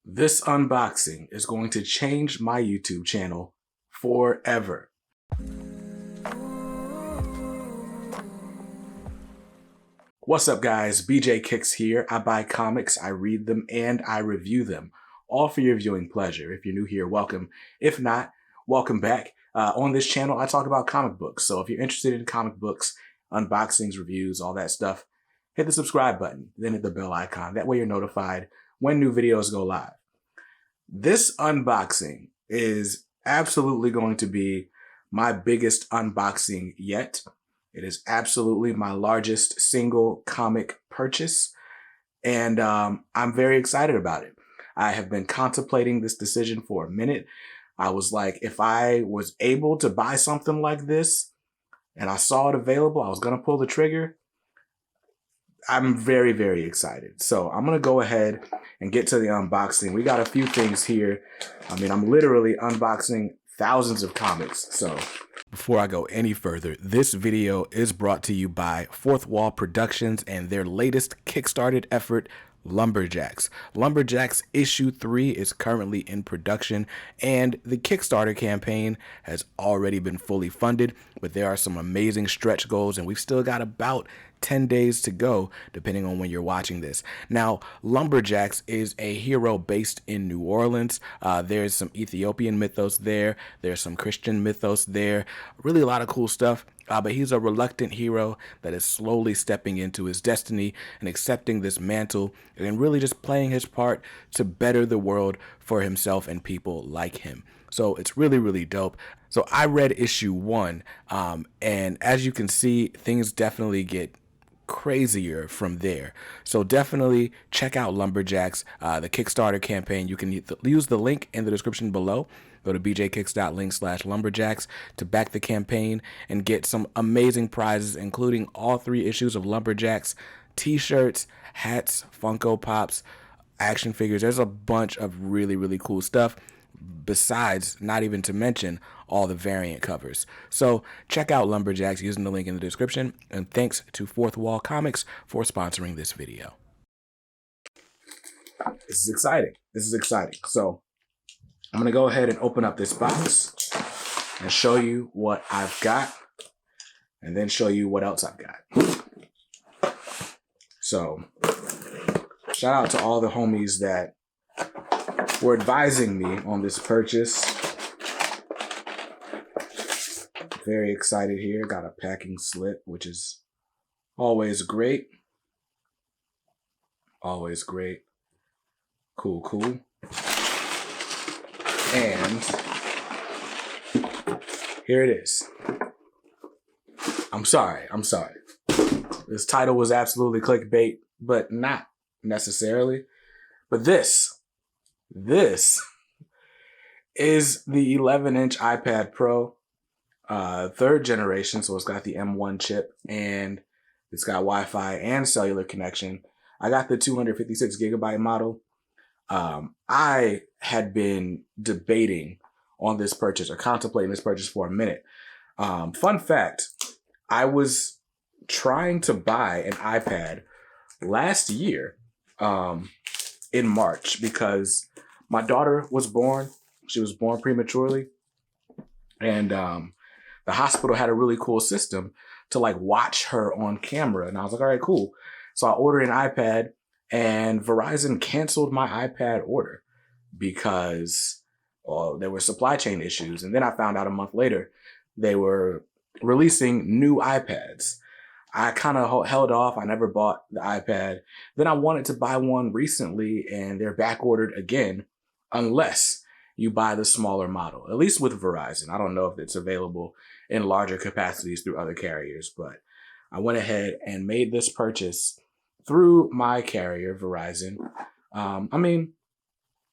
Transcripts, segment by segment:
This unboxing is going to change my YouTube channel forever. What's up, guys? BJ Kicks here. I buy comics, I read them, and I review them, all for your viewing pleasure. If you're new here, welcome. If not, welcome back. On this channel, I talk about comic books. So if you're interested in comic books, unboxings, reviews, all that stuff, hit the subscribe button, then hit the bell icon. That way you're notified when new videos go live. This unboxing is absolutely going to be my biggest unboxing yet. It is absolutely my largest single comic purchase, and I'm very excited about it. I have been contemplating this decision for a minute. I was like, if I was able to buy something like this and I saw it available, I was going to pull the trigger. I'm very, very excited. So I'm going to go ahead and get to the unboxing. We got a few things here. I mean, I'm literally unboxing thousands of comics. So before I go any further, this video is brought to you by Fourth Wall Productions and their latest Kickstarted effort, Lumberjacks. Lumberjacks issue 3 is currently in production, and the Kickstarter campaign has already been fully funded, but there are some amazing stretch goals, and we've still got about 10 days to go, depending on when you're watching this. Now, Lumberjacks is a hero based in New Orleans. There's some Ethiopian mythos there. There's some Christian mythos there. Really a lot of cool stuff. But he's a reluctant hero that is slowly stepping into his destiny and accepting this mantle and really just playing his part to better the world for himself and people like him. So it's really, really dope. So I read issue 1, and as you can see, things definitely get crazier from there. So definitely check out Lumberjacks, the Kickstarter campaign. You can use the link in the description below. Go to bjkicks.link/lumberjacks to back the campaign and get some amazing prizes, including all 3 issues of Lumberjacks, t-shirts, hats, Funko Pops, action figures. There's a bunch of really, really cool stuff, besides, not even to mention, all the variant covers. So check out Lumberjacks using the link in the description, and thanks to Fourth Wall Comics for sponsoring this video. This is exciting. This is exciting. So I'm going to go ahead and open up this box and show you what I've got, and then show you what else I've got. So shout out to all the homies that were advising me on this purchase. Very excited here. Got a packing slip, which is always great. Always great. Cool, cool. And here it is. I'm sorry. This title was absolutely clickbait, but not necessarily. But this is the 11-inch iPad Pro, 3rd generation, so it's got the M1 chip, and it's got Wi-Fi and cellular connection. I got the 256 gigabyte model. I had been debating on this purchase, or contemplating this purchase, for a minute. Fun fact, I was trying to buy an iPad last year in March because my daughter was born. She was born prematurely, and the hospital had a really cool system to like watch her on camera. And I was like, all right, cool. So I ordered an iPad, and Verizon canceled my iPad order because there were supply chain issues. And then I found out a month later they were releasing new iPads. I kind of held off. I never bought the iPad. Then I wanted to buy one recently, and they're back ordered again, unless you buy the smaller model, at least with Verizon. I don't know if it's available in larger capacities through other carriers, but I went ahead and made this purchase through my carrier, Verizon. I mean,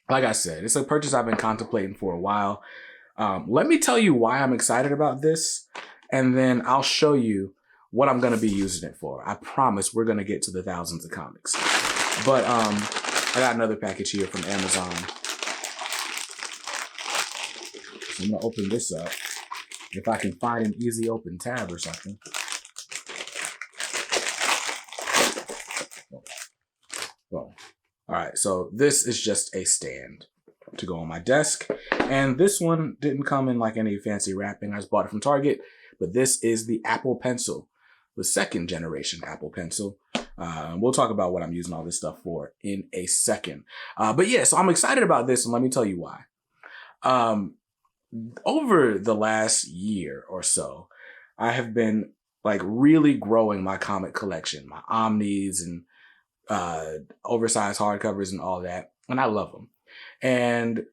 like I said, it's a purchase I've been contemplating for a while. Let me tell you why I'm excited about this, and then I'll show you what I'm going to be using it for. I promise we're going to get to the thousands of comics. But I got another package here from Amazon. So I'm going to open this up, if I can find an easy open tab or something. Well, All right, so this is just a stand to go on my desk. And this one didn't come in like any fancy wrapping. I just bought it from Target, but this is the Apple Pencil, the second generation Apple Pencil. We'll talk about what I'm using all this stuff for in a second. But yeah, so I'm excited about this, and let me tell you why. Over the last year or so, I have been like really growing my comic collection, my omnis and oversized hardcovers and all that, and I love them. And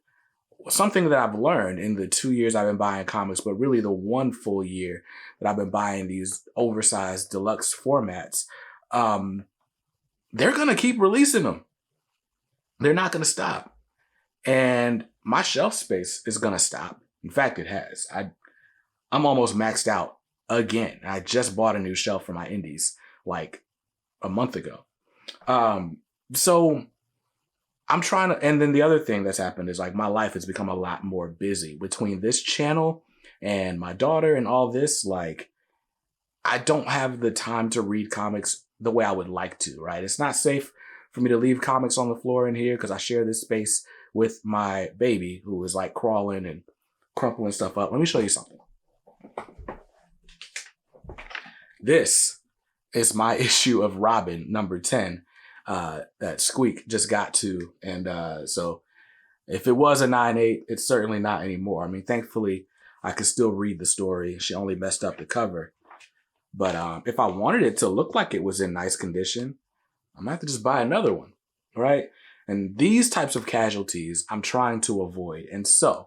something that I've learned in the 2 years I've been buying comics, but really the 1 full year that I've been buying these oversized deluxe formats, they're gonna keep releasing them. They're not gonna stop, and my shelf space is gonna stop. In fact, it has. I'm almost maxed out again. I just bought a new shelf for my indies like a month ago. So I'm trying to, and then the other thing that's happened is like my life has become a lot more busy between this channel and my daughter and all this. Like, I don't have the time to read comics the way I would like to, right? It's not safe for me to leave comics on the floor in here because I share this space with my baby who is like crawling and crumpling stuff up. Let me show you something. This is my issue of Robin, number 10, that Squeak just got to. And so if it was a 9/8, it's certainly not anymore. I mean, thankfully, I could still read the story. She only messed up the cover. But if I wanted it to look like it was in nice condition, I'm gonna have to just buy another one, right? And these types of casualties I'm trying to avoid. And so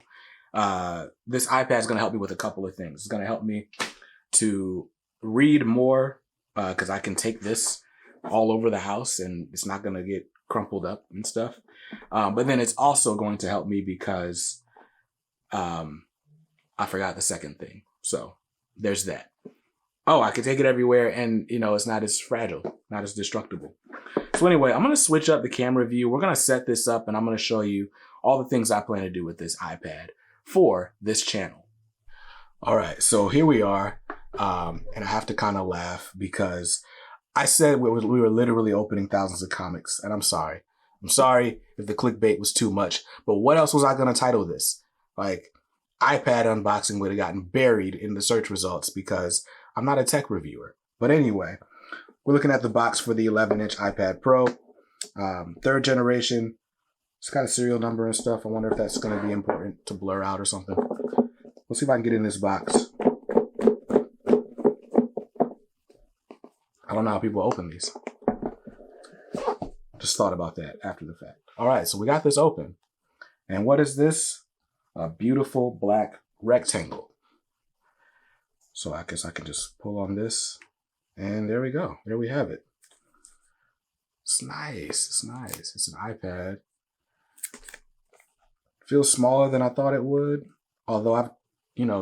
this iPad is gonna help me with a couple of things. It's gonna help me to read more because I can take this all over the house and it's not gonna get crumpled up and stuff. But then it's also going to help me because I forgot the second thing. So there's that. Oh, I can take it everywhere and, you know, it's not as fragile, not as destructible. So anyway, I'm going to switch up the camera view. We're going to set this up and I'm going to show you all the things I plan to do with this iPad for this channel. All right, so here we are. And I have to kind of laugh because I said we were literally opening thousands of comics, and I'm sorry. I'm sorry if the clickbait was too much, but what else was I going to title this? Like, iPad unboxing would have gotten buried in the search results because I'm not a tech reviewer. But anyway, we're looking at the box for the 11-inch iPad Pro, 3rd generation. It's got a serial number and stuff. I wonder if that's going to be important to blur out or something. Let's see if I can get in this box. I don't know how people open these. Just thought about that after the fact. All right, so we got this open. And what is this? A beautiful black rectangle. So I guess I can just pull on this. And there we go. There we have it. It's nice. It's nice. It's an iPad. Feels smaller than I thought it would. Although I've,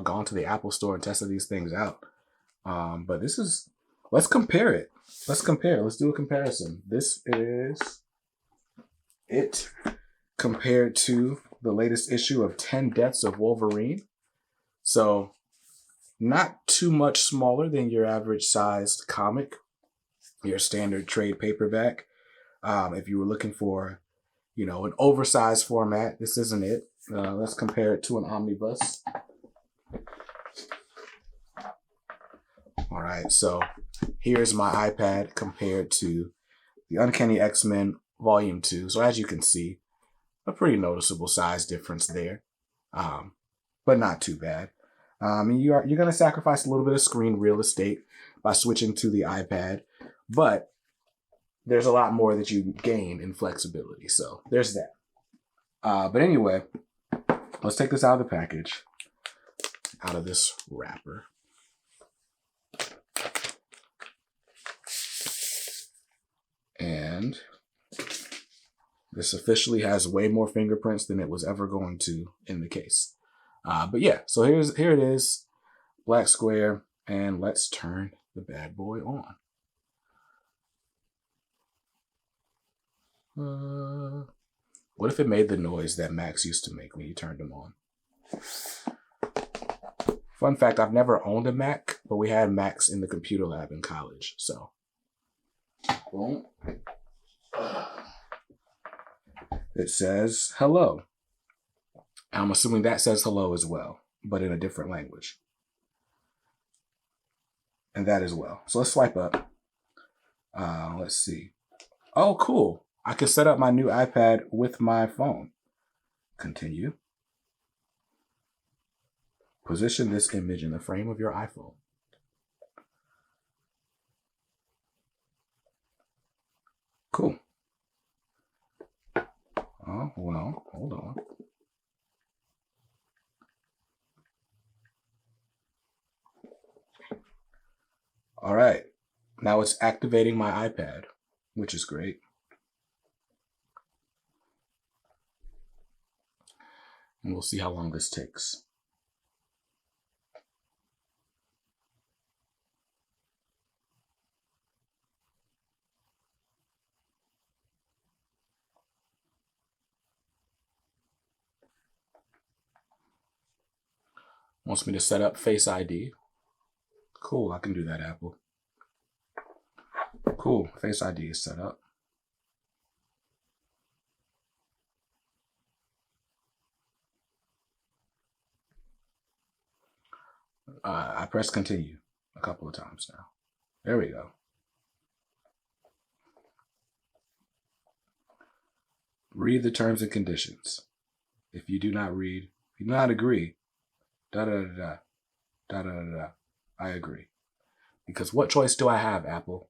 gone to the Apple store and tested these things out. But this is, let's compare it. Let's compare. Let's do a comparison. This is it compared to the latest issue of 10 Deaths of Wolverine. So not too much smaller than your average sized comic, your standard trade paperback. If you were looking for, an oversized format, this isn't it. Let's compare it to an omnibus. All right, so here's my iPad compared to the Uncanny X-Men Volume 2. So as you can see, a pretty noticeable size difference there, but not too bad. You're going to sacrifice a little bit of screen real estate by switching to the iPad, but there's a lot more that you gain in flexibility. So there's that. But anyway, let's take this out of the package, out of this wrapper. And this officially has way more fingerprints than it was ever going to in the case. But yeah, so here it is, black square, and let's turn the bad boy on. What if it made the noise that Max used to make when you turned them on? Fun fact, I've never owned a Mac, but we had Macs in the computer lab in college, so. Boom. It says hello. I'm assuming that says hello as well, but in a different language. And that as well. So let's swipe up. Let's see. Oh, cool. I can set up my new iPad with my phone. Continue. Position this image in the frame of your iPhone. Cool. Oh, well, hold on. All right. Now it's activating my iPad, which is great. And we'll see how long this takes. Wants me to set up Face ID. Cool, I can do that, Apple. Cool, Face ID is set up. I press continue a couple of times now. There we go. Read the terms and conditions. If you do not read, if you do not agree, da da da da da da da. I agree. Because what choice do I have, Apple?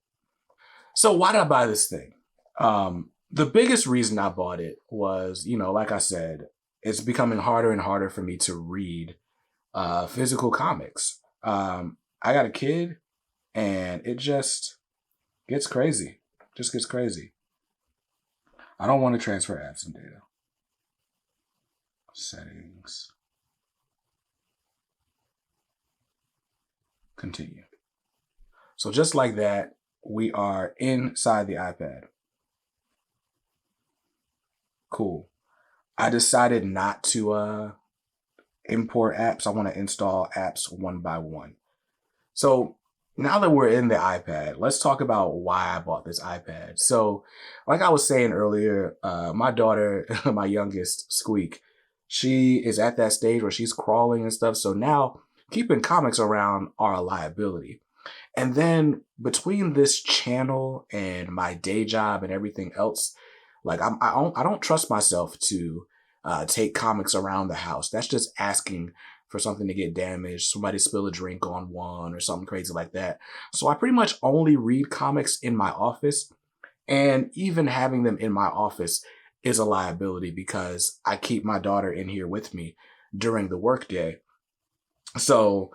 So why did I buy this thing? The biggest reason I bought it was, like I said, it's becoming harder and harder for me to read physical comics. I got a kid, and it just gets crazy. Just gets crazy. I don't want to transfer apps and data. Settings. Continue. So just like that, we are inside the iPad. Cool. I decided not to import apps. I want to install apps one by one. So now that we're in the iPad, let's talk about why I bought this iPad. So like I was saying earlier, my daughter, my youngest, Squeak, she is at that stage where she's crawling and stuff. So now keeping comics around are a liability. And then between this channel and my day job and everything else, like I don't trust myself to take comics around the house. That's just asking for something to get damaged, somebody spill a drink on one or something crazy like that. So I pretty much only read comics in my office, and even having them in my office is a liability because I keep my daughter in here with me during the workday. So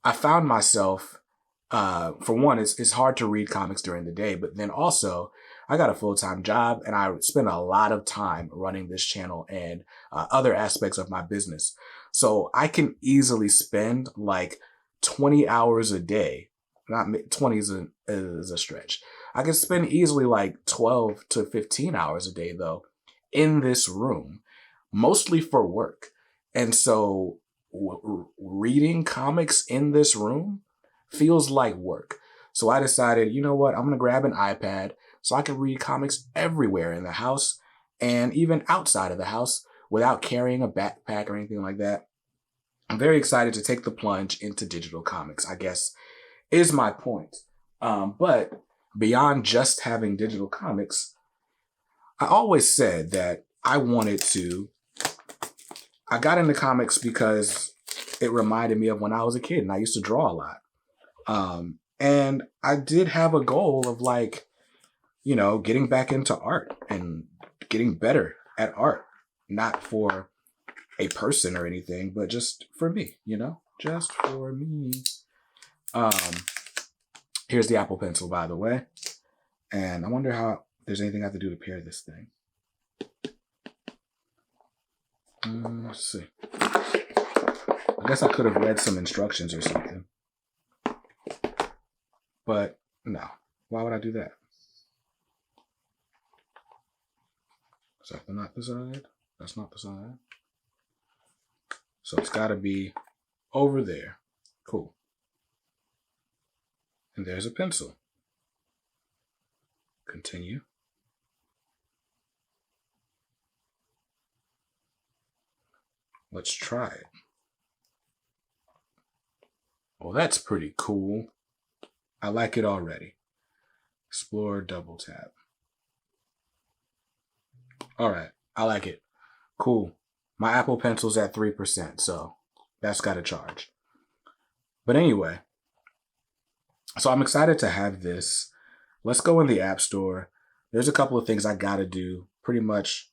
I found myself, for one, it's hard to read comics during the day, but then also I got a full-time job and I spend a lot of time running this channel and other aspects of my business. So I can easily spend like 20 hours a day. Not 20 is a stretch. I can spend easily like 12 to 15 hours a day though in this room, mostly for work. And so reading comics in this room feels like work. So I decided, you know what, I'm going to grab an iPad so I can read comics everywhere in the house and even outside of the house without carrying a backpack or anything like that. I'm very excited to take the plunge into digital comics, I guess, is my point. But beyond just having digital comics, I always said that I got into comics because it reminded me of when I was a kid and I used to draw a lot. And I did have a goal of like, getting back into art and getting better at art, not for a person or anything, but just for me, just for me. Here's the Apple Pencil, by the way. And I wonder how there's anything I have to do to pair this thing. Let's see. I guess I could have read some instructions or something. But no, why would I do that? Is that not the side? That's not the side. So it's got to be over there. Cool. And there's a pencil. Continue. Let's try it. Well, that's pretty cool. I like it already. Explore, double tap. All right, I like it. Cool. My Apple Pencil's at 3%, so that's got to charge. But anyway, so I'm excited to have this. Let's go in the App Store. There's a couple of things I got to do. Pretty much.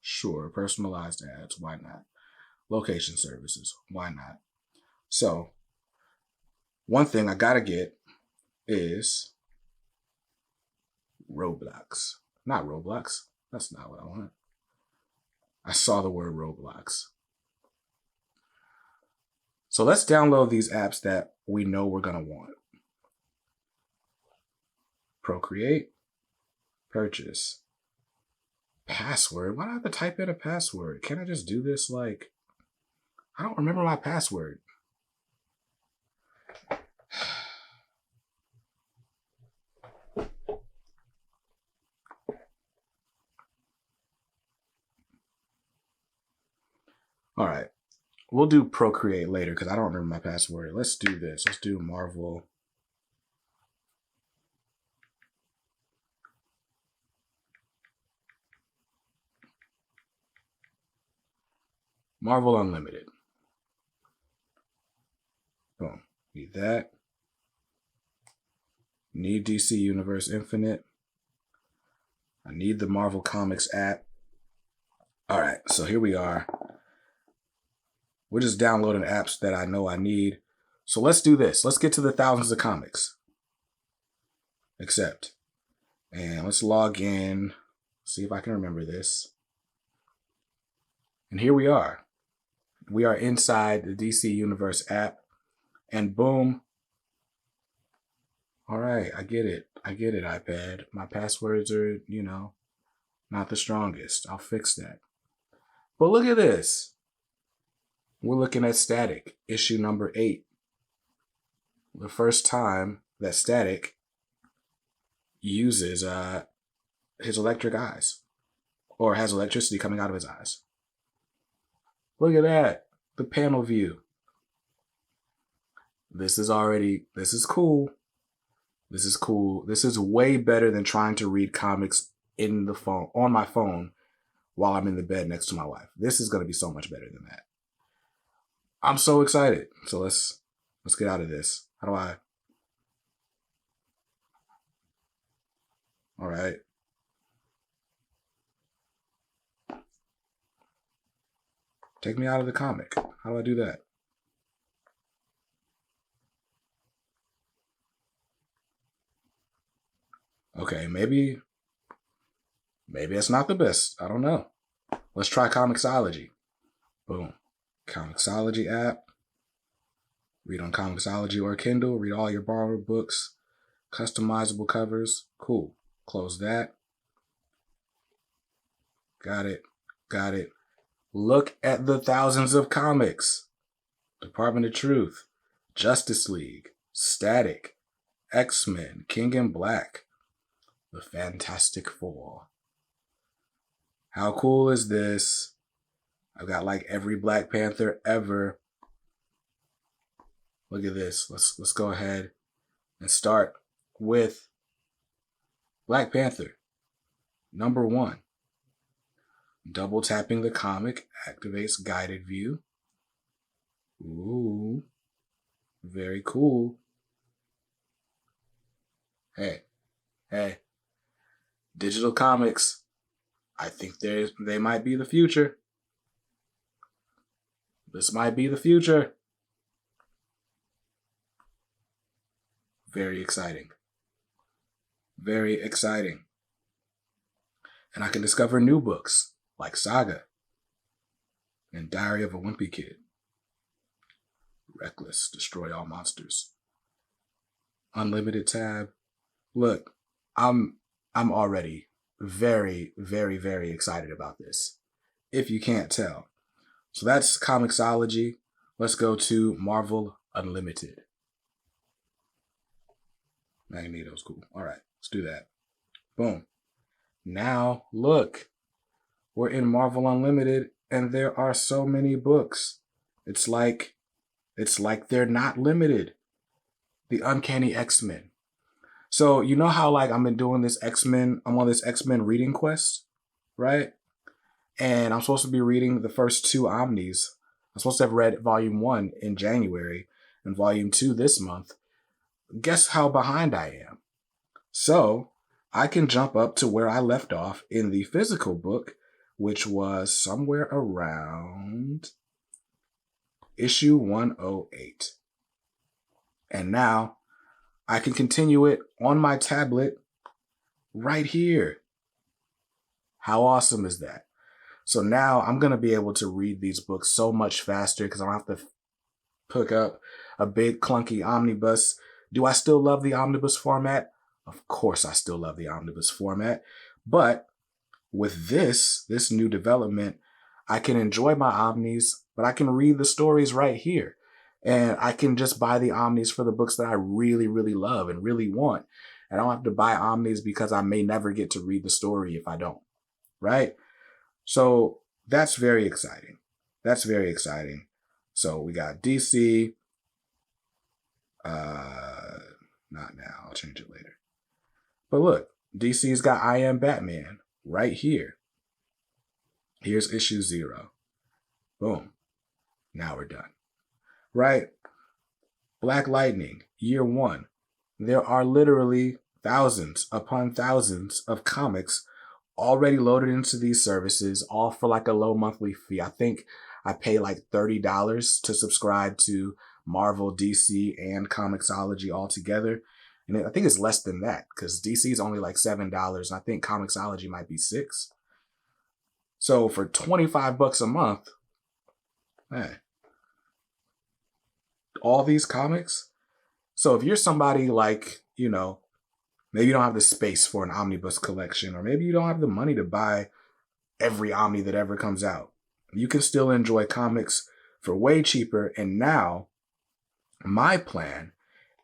Sure, personalized ads. Why not? Location services. Why not? So, one thing I got to get is Roblox. Not Roblox. That's not what I want. I saw the word Roblox. So let's download these apps that we know we're going to want. Procreate. Purchase. Password. Why do I have to type in a password? Can't I just do this like... I don't remember my password. All right. We'll do Procreate later because I don't remember my password. Let's do this. Let's do Marvel. Marvel Unlimited. Boom. Need that. Need DC Universe Infinite. I need the Marvel Comics app. All right, so here we are. We're just downloading apps that I know I need. So let's do this. Let's get to the thousands of comics. Accept. And let's log in. See if I can remember this. And here we are. We are inside the DC Universe app. And boom. All right, I get it. I get it, iPad. My passwords are, not the strongest. I'll fix that. But look at this. We're looking at Static, issue number 8. The first time that Static uses his electric eyes, or has electricity coming out of his eyes. Look at that. The panel view. This is cool. This is cool. This is way better than trying to read comics on my phone while I'm in the bed next to my wife. This is going to be so much better than that. I'm so excited. So let's get out of this. How do I? All right. Take me out of the comic. How do I do that? Okay, maybe it's not the best. I don't know. Let's try comixology. Boom. Comixology app. Read on comixology or Kindle. Read all your borrowed books. Customizable covers. Cool. Close that. Got it. Got it. Look at the thousands of comics. Department of Truth. Justice League. Static. X-Men. King in Black. The Fantastic Four. How cool is this? I've got like every Black Panther ever. Look at this. Let's go ahead and start with Black Panther. Number 1. Double tapping the comic activates guided view. Ooh. Very cool. Hey. Digital comics. I think they might be the future. This might be the future. Very exciting. Very exciting. And I can discover new books like Saga and Diary of a Wimpy Kid. Reckless, destroy all monsters. Unlimited tab. Look, I'm already very, very, very excited about this, if you can't tell. So that's comixology. Let's go to Marvel Unlimited. Magneto's cool. All right, let's do that. Boom. Now, look. We're in Marvel Unlimited and there are so many books. It's like they're not limited. The Uncanny X-Men. So you know how like I've been doing this X-Men, I'm on this X-Men reading quest, right? And I'm supposed to be reading the first two Omnis. I'm supposed to have read volume 1 in January and volume 2 this month. Guess how behind I am? So I can jump up to where I left off in the physical book, which was somewhere around issue 108. And now I can continue it on my tablet right here. How awesome is that? So now I'm going to be able to read these books so much faster because I don't have to pick up a big clunky omnibus. Do I still love the omnibus format? Of course I still love the omnibus format. But with this new development, I can enjoy my omnis, but I can read the stories right here. And I can just buy the omnis for the books that I really, really love and really want. And I don't have to buy omnis because I may never get to read the story if I don't. Right? So that's very exciting. That's very exciting. So we got DC. Not now. I'll change it later. But look, DC's got I Am Batman right here. Here's issue 0. Boom. Now we're done. Right? Black Lightning, year 1. There are literally thousands upon thousands of comics already loaded into these services, all for like a low monthly fee. I think I pay like $30 to subscribe to Marvel, DC, and comixology all together. And I think it's less than that because DC is only like $7, and I think comixology might be $6. So for $25 a month, man, all these comics. So if you're somebody like, you know, maybe you don't have the space for an omnibus collection, or maybe you don't have the money to buy every Omni that ever comes out, you can still enjoy comics for way cheaper. And now my plan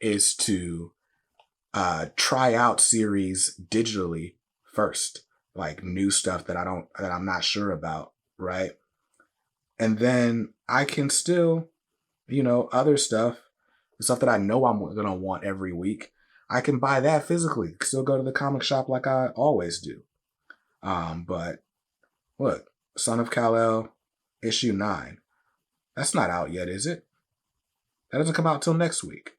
is to try out series digitally first, like new stuff that I'm not sure about, right? And then I can still, you know, other stuff, the stuff that I know I'm gonna want every week, I can buy that physically. Still go to the comic shop like I always do. But look, Son of Kal-El, issue 9. That's not out yet, is it? That doesn't come out till next week.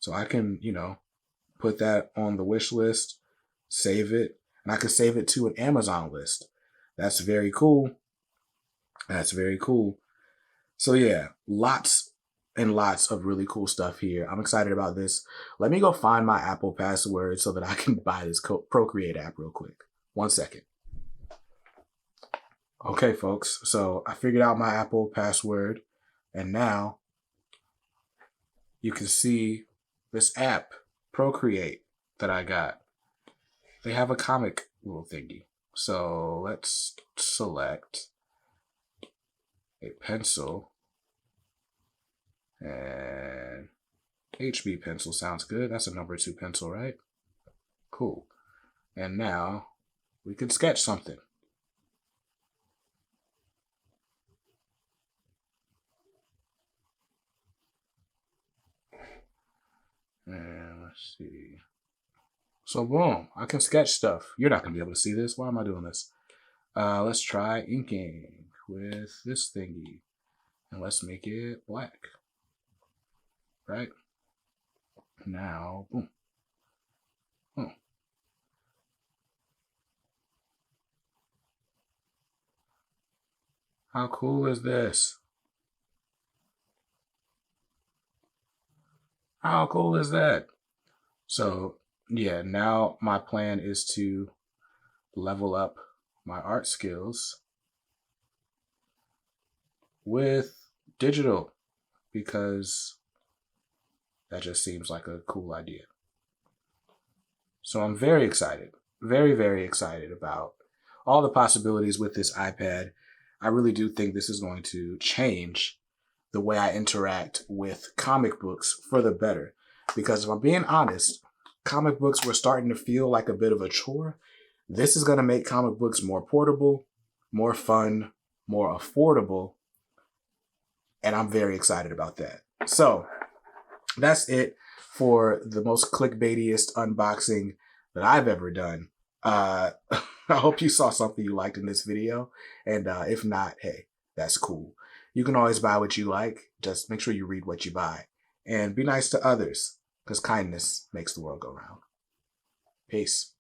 So I can, you know, put that on the wish list, save it, and I can save it to an Amazon list. That's very cool. That's very cool. So yeah, lots and lots of really cool stuff here. I'm excited about this. Let me go find my Apple password so that I can buy this Procreate app real quick. 1 second. Okay, folks. So I figured out my Apple password, and now you can see this app, Procreate, that I got. They have a comic little thingy. So let's select a pencil, and HB pencil sounds good. That's a number 2 pencil, right? Cool. And now we can sketch something. And let's see. So boom, I can sketch stuff. You're not gonna be able to see this. Why am I doing this? Let's try inking with this thingy. And let's make it black. Right? Now, boom. Oh. How cool is this? How cool is that? So, yeah, now my plan is to level up my art skills with digital, because that just seems like a cool idea. So I'm very excited, very, very excited about all the possibilities with this iPad. I really do think this is going to change the way I interact with comic books for the better. Because if I'm being honest, comic books were starting to feel like a bit of a chore. This is going to make comic books more portable, more fun, more affordable, and I'm very excited about that. So that's it for the most clickbaitiest unboxing that I've ever done. I hope you saw something you liked in this video, and if not, hey, that's cool. You can always buy what you like. Just make sure you read what you buy, and be nice to others, because kindness makes the world go round. Peace.